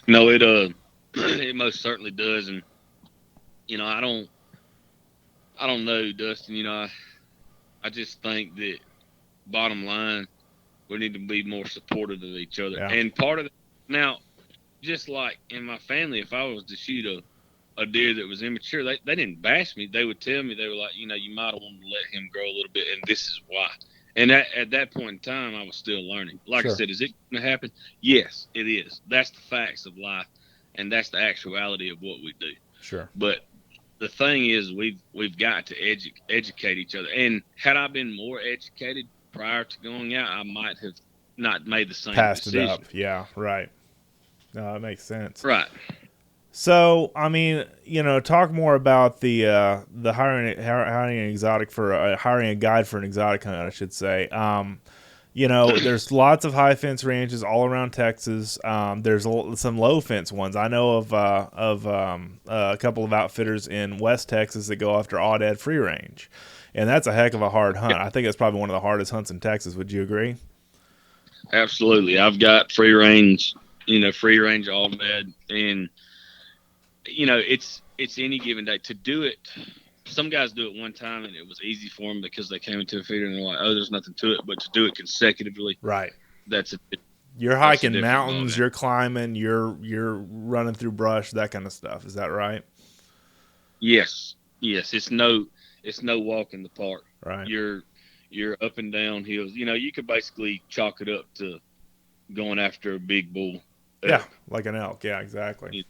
Speaker 2: No, it most certainly does, and I don't know, Dustin. I just think that bottom line, we need to be more supportive of each other. Yeah. And part of now, just like in my family, if I was to shoot a deer that was immature, they didn't bash me. They would tell me, they were like, you might want to let him grow a little bit, and this is why. And at that point in time, I was still learning. Like I said, is it going to happen? Yes, it is. That's the facts of life, and that's the actuality of what we do.
Speaker 1: Sure.
Speaker 2: But the thing is, we've got to educate each other. And had I been more educated prior to going out, I might have not made the same decision.
Speaker 1: It up. Yeah, right. No, that makes sense.
Speaker 2: Right.
Speaker 1: So, I mean, talk more about the hiring an exotic for hiring a guide for an exotic hunt, I should say. There's lots of high fence ranges all around Texas. There's some low fence ones. I know of a couple of outfitters in West Texas that go after aoudad free range, and that's a heck of a hard hunt. I think it's probably one of the hardest hunts in Texas. Would you agree?
Speaker 2: Absolutely. I've got free range aoudad, and it's any given day to do it. Some guys do it one time and it was easy for them because they came into a feeder and they're like, oh, there's nothing to it. But to do it consecutively,
Speaker 1: right?
Speaker 2: You're
Speaker 1: hiking mountains, you're climbing, you're running through brush, that kind of stuff. Is that right?
Speaker 2: Yes. It's no walk in the park.
Speaker 1: Right.
Speaker 2: You're up and down hills. You could basically chalk it up to going after a big bull.
Speaker 1: Yeah, like an elk. Yeah, exactly.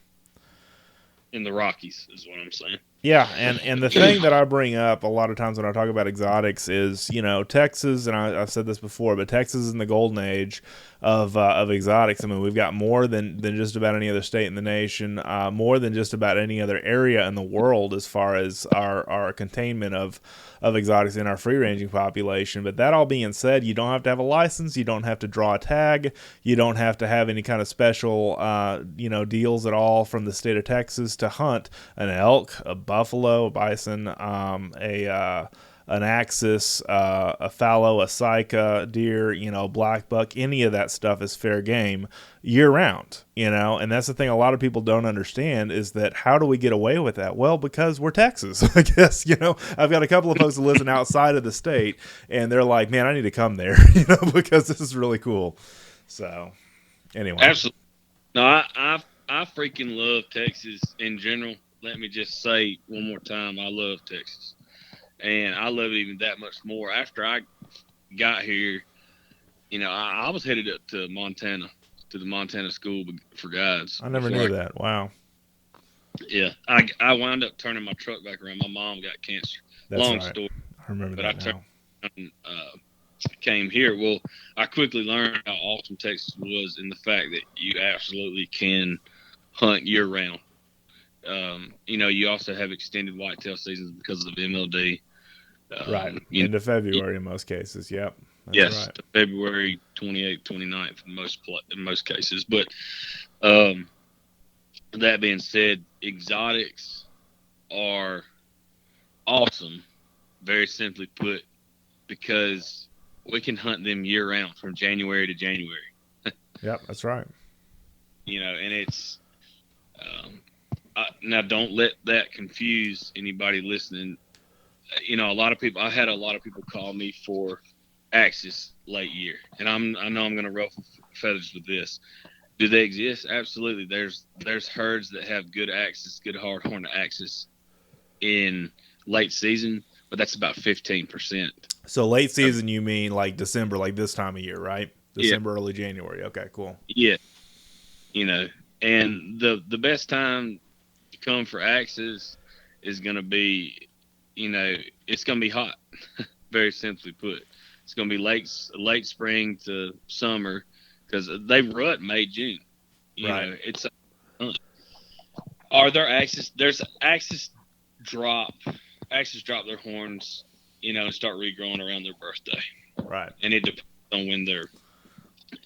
Speaker 2: In the Rockies is what I'm saying.
Speaker 1: Yeah, and the thing that I bring up a lot of times when I talk about exotics is, Texas, and I've said this before, but Texas is in the golden age of exotics. I mean, we've got more than just about any other state in the nation, more than just about any other area in the world as far as our containment of exotics in our free ranging population. But that all being said, you don't have to have a license, you don't have to draw a tag, you don't have to have any kind of special deals at all from the state of Texas to hunt an elk, a buffalo, a bison, an axis, a fallow, a sika deer, black buck. Any of that stuff is fair game year round, and that's the thing a lot of people don't understand is that how do we get away with that? Well, because we're Texas. I guess, I've got a couple of folks that listen outside of the state and they're like, man, I need to come there, because this is really cool. So anyway.
Speaker 2: Absolutely. No, I freaking love Texas in general. Let me just say one more time, I love Texas. And I love it even that much more. After I got here, I was headed up to Montana, to the Montana School for Guides.
Speaker 1: I never knew that. Wow.
Speaker 2: Yeah. I wound up turning my truck back around. My mom got cancer.
Speaker 1: That's
Speaker 2: Long
Speaker 1: right.
Speaker 2: story.
Speaker 1: I remember
Speaker 2: but
Speaker 1: that
Speaker 2: I turned and came here. Well, I quickly learned how awesome Texas was in the fact that you absolutely can hunt year round. You also have extended whitetail seasons because of MLD.
Speaker 1: Right. Into February in most cases. Yep.
Speaker 2: That's yes. Right. February 28th, 29th in most cases. But that being said, exotics are awesome, very simply put, because we can hunt them year round from January to January.
Speaker 1: Yep, that's right.
Speaker 2: And it's now don't let that confuse anybody listening. A lot of people. I had a lot of people call me for axis late year, and I know I'm going to ruffle feathers with this. Do they exist? Absolutely. There's herds that have good axis, good hardhorn axis in late season, but that's about 15%.
Speaker 1: So late season, you mean like December, like this time of year, right? December, early January. Okay, cool.
Speaker 2: Yeah. And the best time to come for axis is going to be, it's going to be hot, very simply put. It's going to be late spring to summer because they rut May, June.
Speaker 1: Right.
Speaker 2: It's are there axis? There's axis drop their horns, and start regrowing around their birthday.
Speaker 1: Right.
Speaker 2: And it depends on when they're,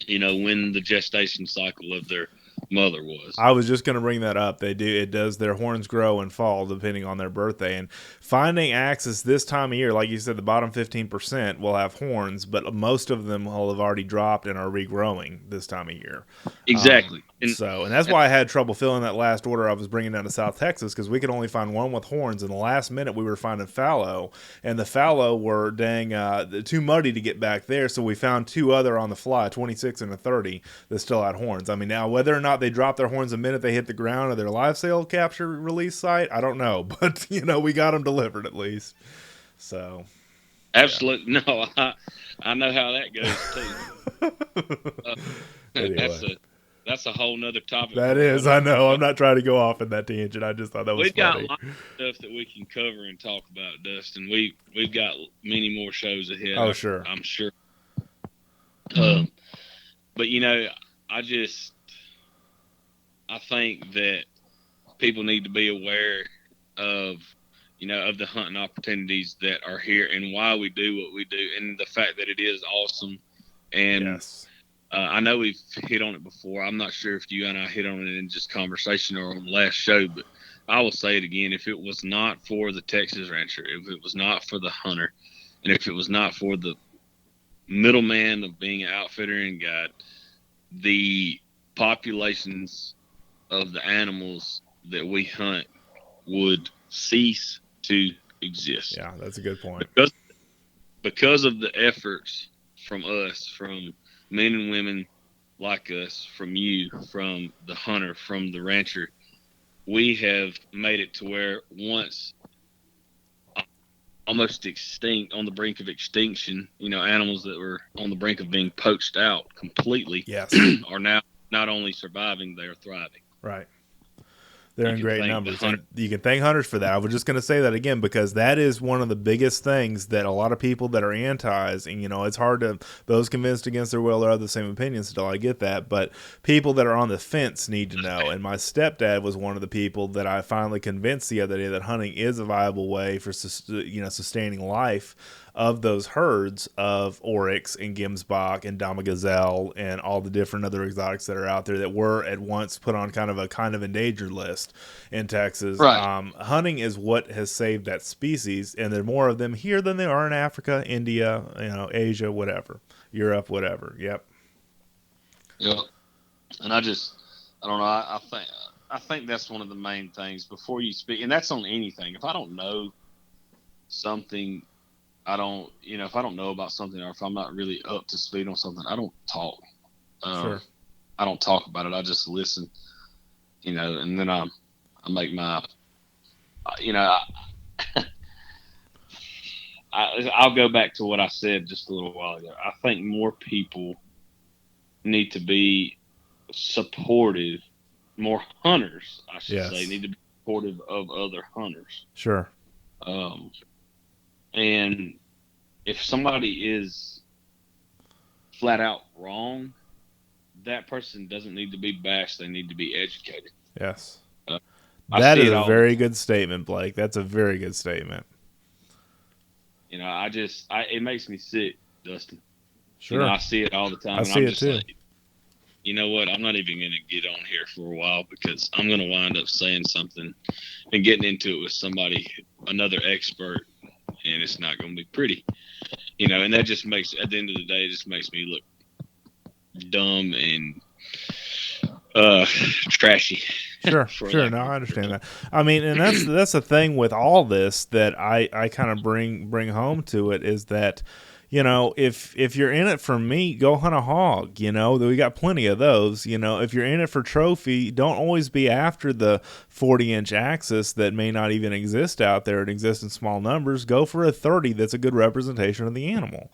Speaker 2: when the gestation cycle of their mother was.
Speaker 1: I was just going to bring that up. Their horns grow and fall depending on their birthday. And finding axis this time of year, like you said, the bottom 15% will have horns, but most of them will have already dropped and are regrowing this time of year.
Speaker 2: Exactly.
Speaker 1: And that's why I had trouble filling that last order I was bringing down to South Texas, because we could only find one with horns. In the last minute, we were finding fallow, and the fallow were too muddy to get back there. So we found two other on the fly, 26 and a 30, that still had horns. I mean, now whether or not they drop their horns the minute they hit the ground or their live sale capture release site, I don't know, but we got them delivered at least. So
Speaker 2: absolutely. Yeah. No, I know how that goes too.
Speaker 1: Anyway.
Speaker 2: That's a whole nother topic.
Speaker 1: That is, I know. I'm not trying to go off in that tangent. I just thought that was funny.
Speaker 2: We've got lots of stuff that we can cover and talk about, Dustin. We've got many more shows ahead.
Speaker 1: Oh, sure.
Speaker 2: I'm sure. But I think that people need to be aware of, of the hunting opportunities that are here and why we do what we do, and the fact that it is awesome. And
Speaker 1: yes.
Speaker 2: I know we've hit on it before. I'm not sure if you and I hit on it in just conversation or on the last show, but I will say it again. If it was not for the Texas rancher, if it was not for the hunter, and if it was not for the middleman of being an outfitter and guide, the populations of the animals that we hunt would cease to exist.
Speaker 1: Yeah, that's a good point.
Speaker 2: Because of the efforts from us, from men and women like us, from you, from the hunter, from the rancher, we have made it to where once almost extinct, on the brink of extinction, animals that were on the brink of being poached out completely,
Speaker 1: yes,
Speaker 2: are now not only surviving, they are thriving.
Speaker 1: Right. They're in great numbers, and you can thank hunters for that. I was just going to say that again because that is one of the biggest things that a lot of people that are antis, and it's hard to those convinced against their will or have the same opinions still. I get that, but people that are on the fence need to know. And my stepdad was one of the people that I finally convinced the other day that hunting is a viable way for sustaining life of those herds of oryx and Gemsbok and Damagazelle and all the different other exotics that are out there that were at once put on kind of endangered list in Texas.
Speaker 2: Right.
Speaker 1: Hunting is what has saved that species, and there are more of them here than there are in Africa, India, Asia, whatever, Europe, whatever. Yep.
Speaker 2: And I don't know. I think that's one of the main things before you speak, and that's on anything. If I don't know something, if I don't know about something, or if I'm not really up to speed on something, I don't talk.
Speaker 1: Sure.
Speaker 2: I don't talk about it. I just listen, and then I make my, I'll go back to what I said just a little while ago. I think more people need to be supportive. More hunters, I should say, need to be supportive of other hunters.
Speaker 1: Sure.
Speaker 2: And if somebody is flat out wrong, that person doesn't need to be bashed. They need to be educated.
Speaker 1: Yes. That is a very good statement, Blake. That's a very good statement.
Speaker 2: It makes me sick, Dustin.
Speaker 1: Sure.
Speaker 2: I see it all the time.
Speaker 1: I see it too.
Speaker 2: Like, you know what? I'm not even going to get on here for a while because I'm going to wind up saying something and getting into it with somebody, another expert, and it's not going to be pretty. And that just makes, at the end of the day, it just makes me look dumb and trashy.
Speaker 1: Sure. No, I understand that. I mean, and that's the thing with all this that I kind of bring home to it is that, if you're in it for meat, go hunt a hog. We got plenty of those. If you're in it for trophy, don't always be after the 40-inch axis that may not even exist out there. It exists in small numbers. Go for a 30 that's a good representation of the animal.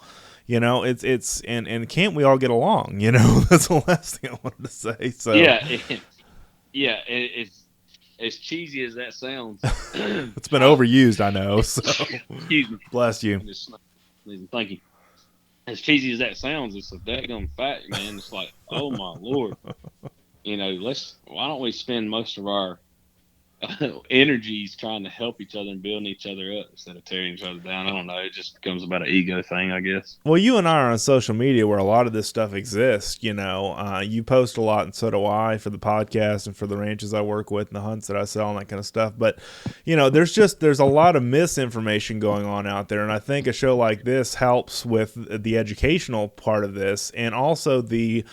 Speaker 1: It's and can't we all get along? That's the last thing I wanted to say. So
Speaker 2: yeah, it's as cheesy as that sounds.
Speaker 1: It's been overused, I know. So
Speaker 2: excuse me.
Speaker 1: Bless you.
Speaker 2: Thank you. As cheesy as that sounds, it's a daggum fact, man. It's like, oh my Lord. Why don't we spend most of our energies trying to help each other and building each other up instead of tearing each other down? I don't know. It just becomes about an ego thing, I guess.
Speaker 1: Well, you and I are on social media where a lot of this stuff exists. You post a lot, and so do I, for the podcast and for the ranches I work with and the hunts that I sell and that kind of stuff. But, there's a lot of misinformation going on out there. And I think a show like this helps with the educational part of this and also the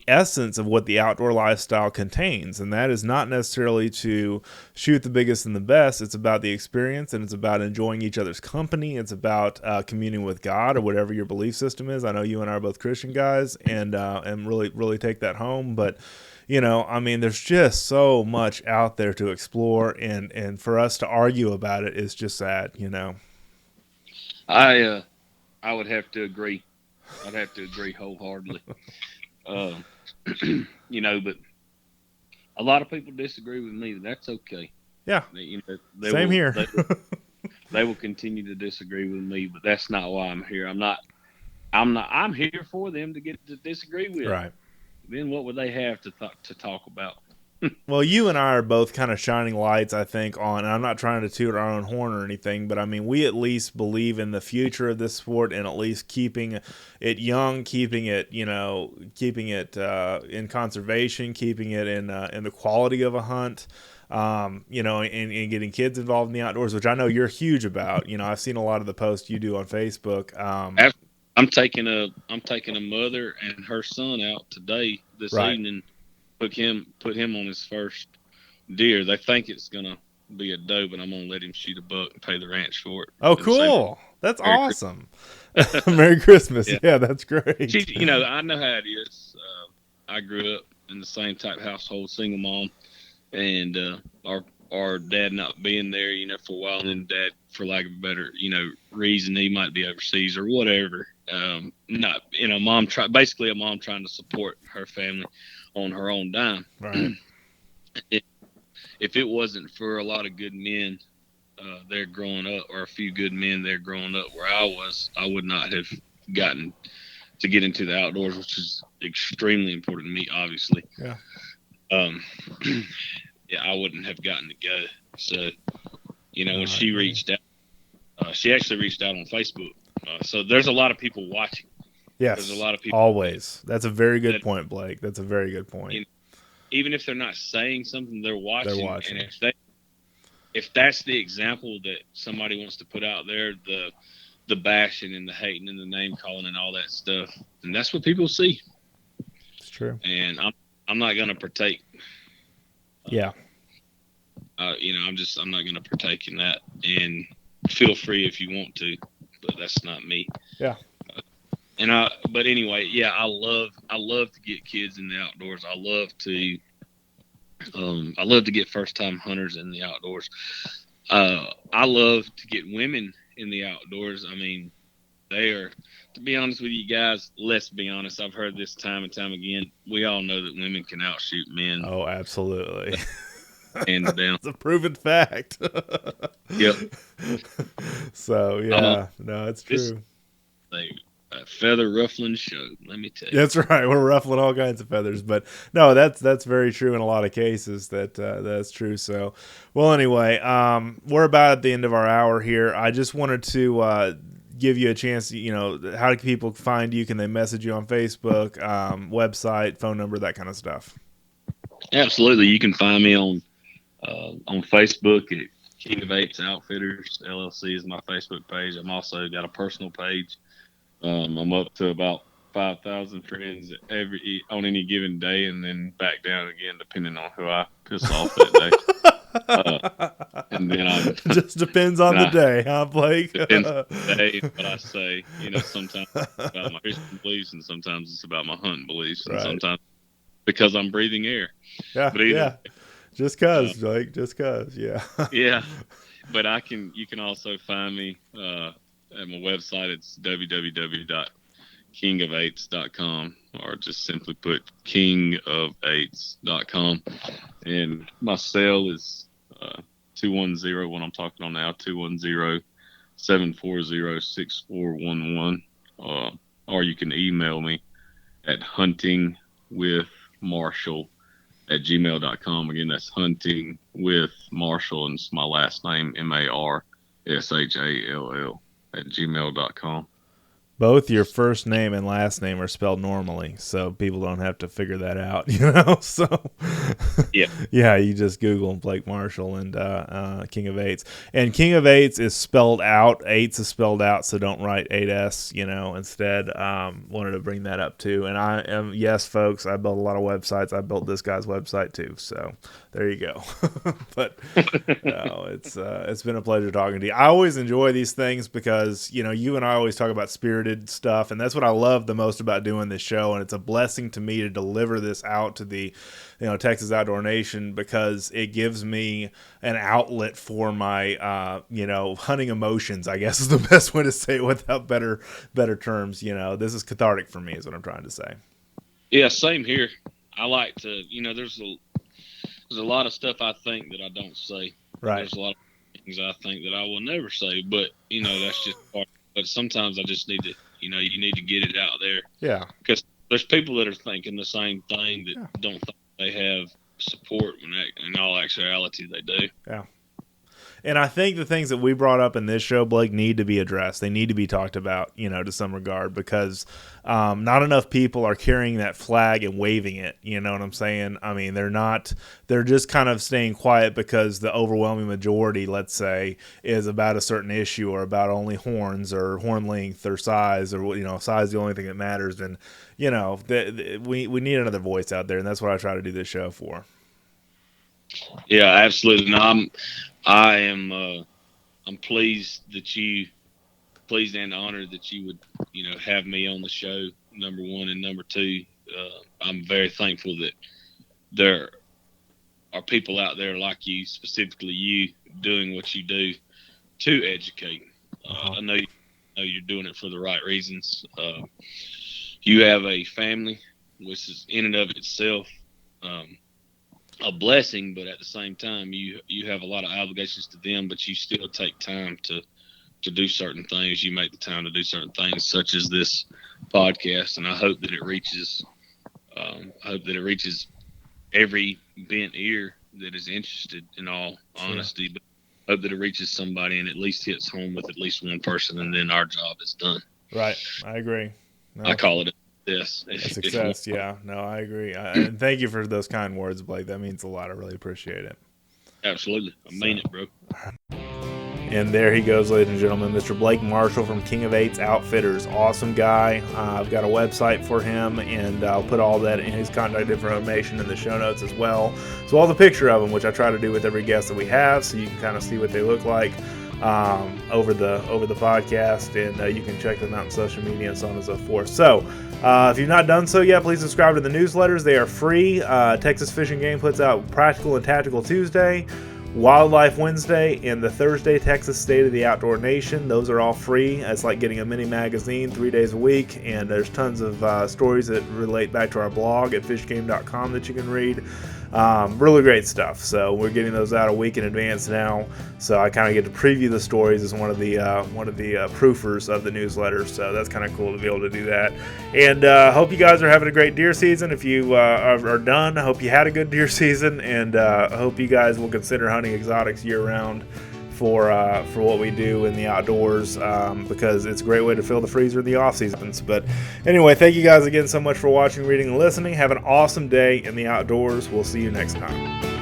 Speaker 1: essence of what the outdoor lifestyle contains. And that is not necessarily to shoot the biggest and the best. It's about the experience, and it's about enjoying each other's company. It's about communing with God or whatever your belief system is. I know you and I are both Christian guys and really, really take that home. But, there's just so much out there to explore, and for us to argue about it is just sad,
Speaker 2: I would have to agree. I'd have to agree wholeheartedly. But a lot of people disagree with me. That's okay.
Speaker 1: Yeah.
Speaker 2: Same
Speaker 1: here.
Speaker 2: They will continue to disagree with me, but that's not why I'm here. I'm here for them to get to disagree with.
Speaker 1: Right.
Speaker 2: Then what would they have to talk about?
Speaker 1: Well, you and I are both kind of shining lights, I think, on, and I'm not trying to toot our own horn or anything, but I mean, we at least believe in the future of this sport and at least keeping it young, keeping it in conservation, keeping it in the quality of a hunt, and getting kids involved in the outdoors, which I know you're huge about. I've seen a lot of the posts you do on Facebook.
Speaker 2: I'm taking a mother and her son out today, this evening. Put him on his first deer. They think it's gonna be a doe, but I'm gonna let him shoot a buck and pay the ranch for it.
Speaker 1: Oh, cool! That's awesome. Merry Christmas. Yeah, that's great.
Speaker 2: I know how it is. I grew up in the same type household, single mom, and our dad not being there, for a while, and then dad, for lack of a better, reason, he might be overseas or whatever. Mom basically a mom trying to support her family on her own dime.
Speaker 1: Right.
Speaker 2: if it wasn't for a lot of good men there growing up, or a few good men there growing up where I was, I would not have gotten to get into the outdoors, which is extremely important to me, obviously.
Speaker 1: Yeah.
Speaker 2: Yeah, I wouldn't have gotten to go. So, when she reached out, she actually reached out on Facebook. So there's a lot of people watching.
Speaker 1: Yes.
Speaker 2: There's a lot of people.
Speaker 1: Always. That's a very good point, Blake. That's a very good point.
Speaker 2: Even if they're not saying something, they're watching.
Speaker 1: They're watching.
Speaker 2: And if that's the example that somebody wants to put out there, the bashing and the hating and the name calling and all that stuff, and that's what people see.
Speaker 1: It's true.
Speaker 2: And I'm not going to partake.
Speaker 1: Yeah.
Speaker 2: I'm not going to partake in that. And feel free if you want to, but that's not me.
Speaker 1: Yeah.
Speaker 2: But anyway, yeah, I love to get kids in the outdoors. I love to get first time hunters in the outdoors. I love to get women in the outdoors. I mean, they are, to be honest with you guys, let's be honest. I've heard this time and time again. We all know that women can outshoot men.
Speaker 1: Oh, absolutely.
Speaker 2: Hands down.
Speaker 1: It's a proven fact.
Speaker 2: Yep.
Speaker 1: So, yeah, no, it's true.
Speaker 2: A feather ruffling show, let me tell you.
Speaker 1: That's right. We're ruffling all kinds of feathers, but no, that's very true in a lot of cases. That's true. So, well, anyway, we're about at the end of our hour here. I just wanted to give you a chance. How do people find you? Can they message you on Facebook, website, phone number, that kind of stuff?
Speaker 2: Absolutely. You can find me on Facebook at King of Eights Outfitters LLC is my Facebook page. I'm also got a personal page. I'm up to about 5,000 friends on any given day, and then back down again depending on who I piss off that day. And then
Speaker 1: just depends on the day, huh, Blake?
Speaker 2: Depends on the day, what I say. Sometimes it's about my fishing beliefs, and sometimes it's about my hunting beliefs, and sometimes because I'm breathing air.
Speaker 1: Yeah, yeah. Just cause, Blake. Just cause, yeah.
Speaker 2: Yeah, but you can also find me at my website. It's www.kingofeights.com, or just simply put kingofeights.com. And my cell is 210, when I'm talking on now, 210-740-6411. Or you can email me at huntingwithmarshall@gmail.com. Again, that's hunting with Marshall, and it's my last name, MARSHALL @gmail.com.
Speaker 1: Both your first name and last name are spelled normally, so people don't have to figure that out, So, yeah, you just Google Blake Marshall and King of Eights. And King of Eights is spelled out. Eights is spelled out, so don't write 8S, instead. Wanted to bring that up, too. And yes, folks, I built a lot of websites. I built this guy's website, too, so there you go. But, no, it's been a pleasure talking to you. I always enjoy these things because, you and I always talk about spirited stuff, and that's what I love the most about doing this show. And it's a blessing to me to deliver this out to the Texas Outdoor Nation, because it gives me an outlet for my hunting emotions, I guess is the best way to say it without better terms. This is cathartic for me, is what I'm trying to say.
Speaker 2: Yeah, same here. I like to, there's a lot of stuff I think that I don't say.
Speaker 1: Right.
Speaker 2: There's a lot of things I think that I will never say, but that's just part. But sometimes I just need to, you need to get it out there.
Speaker 1: Yeah.
Speaker 2: Because there's people that are thinking the same thing that don't think they have support, when in all actuality they do.
Speaker 1: Yeah. And I think the things that we brought up in this show, Blake, need to be addressed. They need to be talked about, to some regard, because not enough people are carrying that flag and waving it. You know what I'm saying? I mean, they're just kind of staying quiet because the overwhelming majority, let's say, is about a certain issue, or about only horns or horn length or size, or, size is the only thing that matters. And, we need another voice out there, and that's what I try to do this show for.
Speaker 2: Yeah, absolutely. No, I'm pleased and honored that you would, have me on the show, number one. And number two, I'm very thankful that there are people out there like you, specifically you, doing what you do to educate. I know you're doing it for the right reasons. You have a family, which is in and of itself a blessing, but at the same time, you have a lot of obligations to them, but you still take time to do certain things. You make the time to do certain things, such as this podcast, and I hope that it reaches every bent ear that is interested, in all honesty. But I hope that it reaches somebody and at least hits home with at least one person, and then our job is done.
Speaker 1: Right. I agree. No.
Speaker 2: I call it
Speaker 1: a success. Yeah. No, I agree. And thank you for those kind words, Blake. That means a lot. I really appreciate it.
Speaker 2: Absolutely. I mean it, bro.
Speaker 1: And there he goes, ladies and gentlemen, Mr. Blake Marshall from King of Eights Outfitters. Awesome guy. I've got a website for him, and I'll put all that in his contact information in the show notes as well. So all the picture of him, which I try to do with every guest that we have, so you can kind of see what they look like over the podcast, and you can check them out on social media and so on and so forth. So if you've not done so yet, please subscribe to the newsletters. They are free. Texas Fish and Game puts out Practical and Tactical Tuesday, Wildlife Wednesday, and the Thursday Texas State of the Outdoor Nation. Those are all free. It's like getting a mini magazine 3 days a week, and there's tons of stories that relate back to our blog at fishgame.com that you can read. Really great stuff. So we're getting those out a week in advance now. So I kind of get to preview the stories as one of the proofers of the newsletter. So that's kind of cool to be able to do that. And hope you guys are having a great deer season. If you are done, I hope you had a good deer season, and I hope you guys will consider hunting exotics year round for what we do in the outdoors, because it's a great way to fill the freezer in the off seasons. But anyway, thank you guys again so much for watching, reading, and listening. Have an awesome day in the outdoors. We'll see you next time.